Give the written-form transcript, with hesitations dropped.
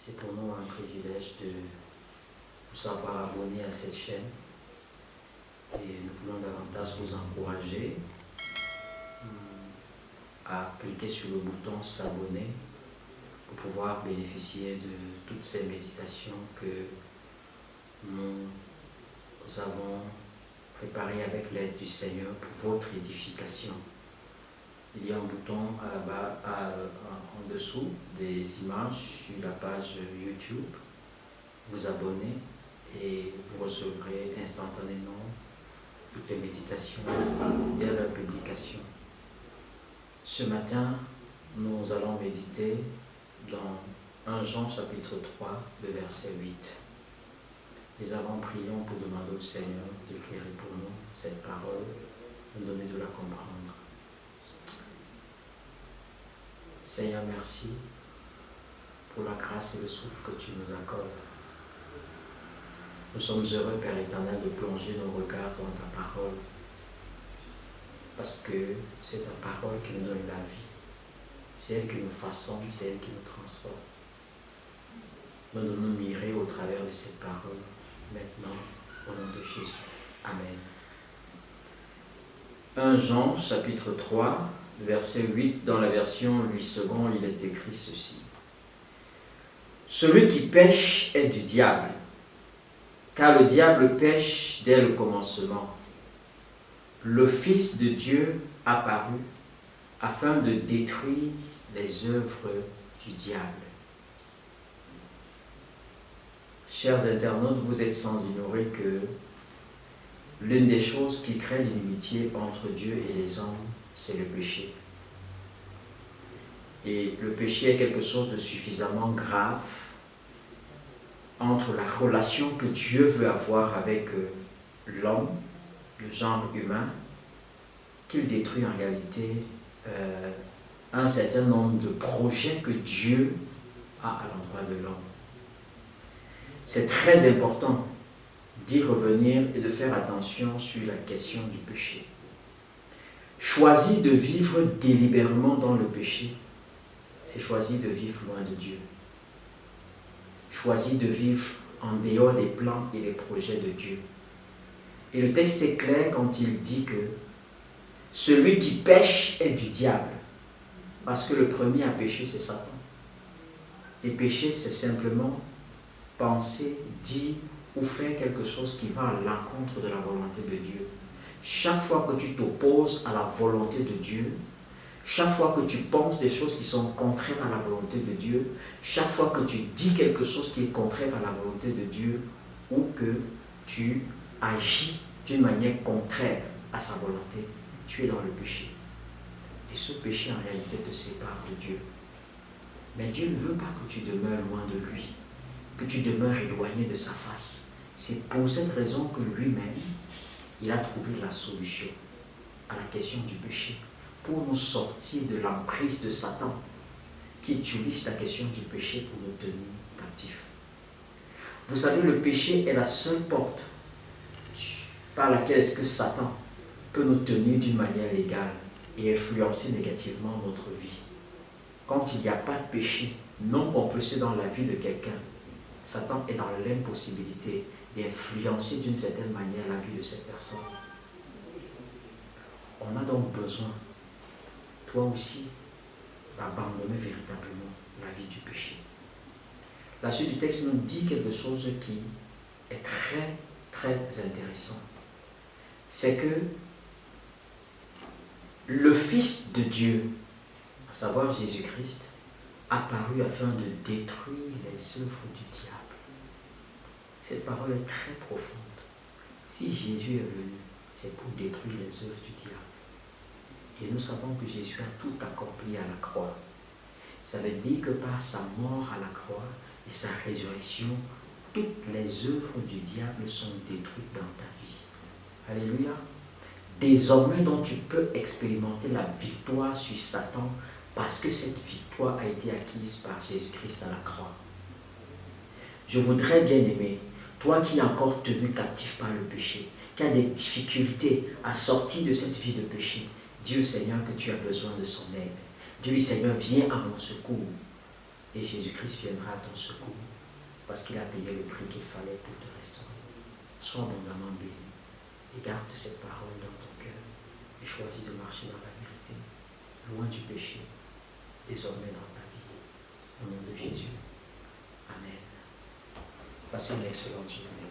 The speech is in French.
C'est pour nous un privilège de vous savoir abonner à cette chaîne. Et nous voulons davantage vous encourager à cliquer sur le bouton s'abonner pour pouvoir bénéficier de toutes ces méditations que nous avons préparées avec l'aide du Seigneur pour votre édification. Il y a un bouton en dessous des images sur la page YouTube. Vous abonnez et vous recevrez instantanément toutes les méditations dès leur publication. Ce matin, nous allons méditer dans 1 Jean chapitre 3, le verset 8. Les avant prions pour demander au Seigneur d'éclairer pour nous cette parole, de donner de la comprendre. Seigneur, merci pour la grâce et le souffle que tu nous accordes. Nous sommes heureux, Père éternel, de plonger nos regards dans ta parole, parce que c'est ta parole qui nous donne la vie. C'est elle qui nous façonne, c'est elle qui nous transforme. Nous nous mirer au travers de cette parole, maintenant, au nom de Jésus. Amen. 1 Jean, chapitre 3, verset 8, dans la version Louis II, il est écrit ceci. Celui qui pêche est du diable, car le diable pêche dès le commencement. Le Fils de Dieu apparut afin de détruire les œuvres du diable. Chers internautes, vous êtes sans ignorer que l'une des choses qui crée l'inimitié entre Dieu et les hommes, c'est le péché. Et le péché est quelque chose de suffisamment grave entre la relation que Dieu veut avoir avec l'homme, le genre humain, qu'il détruit en réalité un certain nombre de projets que Dieu a à l'endroit de l'homme. C'est très important d'y revenir et de faire attention sur la question du péché. Choisir de vivre délibérément dans le péché, c'est choisir de vivre loin de Dieu. Choisir de vivre en dehors des plans et des projets de Dieu. Et le texte est clair quand il dit que celui qui pêche est du diable. Parce que le premier à pécher, c'est Satan. Et pécher, c'est simplement penser, dire ou faire quelque chose qui va à l'encontre de la volonté de Dieu. Chaque fois que tu t'opposes à la volonté de Dieu, chaque fois que tu penses des choses qui sont contraires à la volonté de Dieu, chaque fois que tu dis quelque chose qui est contraire à la volonté de Dieu, ou que tu agis d'une manière contraire à sa volonté, tu es dans le péché. Et ce péché en réalité te sépare de Dieu. Mais Dieu ne veut pas que tu demeures loin de lui, que tu demeures éloigné de sa face. C'est pour cette raison que lui-même, il a trouvé la solution à la question du péché, pour nous sortir de l'emprise de Satan, qui utilise la question du péché pour nous tenir captifs. Vous savez, le péché est la seule porte par laquelle est-ce que Satan peut nous tenir d'une manière légale et influencer négativement notre vie. Quand il n'y a pas de péché non confessé dans la vie de quelqu'un, Satan est dans l'impossibilité d'influencer d'une certaine manière la vie de cette personne. On a donc besoin, toi aussi, d'abandonner véritablement la vie du péché. La suite du texte nous dit quelque chose qui est très, très intéressant. C'est que le Fils de Dieu, à savoir Jésus-Christ, apparu afin de détruire les œuvres du diable. Cette parole est très profonde. Si Jésus est venu, c'est pour détruire les œuvres du diable. Et nous savons que Jésus a tout accompli à la croix. Ça veut dire que par sa mort à la croix et sa résurrection, toutes les œuvres du diable sont détruites dans ta vie. Alléluia. Désormais, donc, tu peux expérimenter la victoire sur Satan parce que cette victoire a été acquise par Jésus-Christ à la croix. Je voudrais bien aimer, toi qui es encore tenu captif par le péché, qui a des difficultés à sortir de cette vie de péché, dis au Seigneur que tu as besoin de son aide. Dis-lui, Seigneur, viens à mon secours. Et Jésus-Christ viendra à ton secours parce qu'il a payé le prix qu'il fallait pour te restaurer. Sois abondamment béni et garde cette parole dans ton cœur et choisis de marcher dans la vérité, loin du péché, désormais dans ta vie. Au nom de Jésus. Amen. Passez une excellente journée.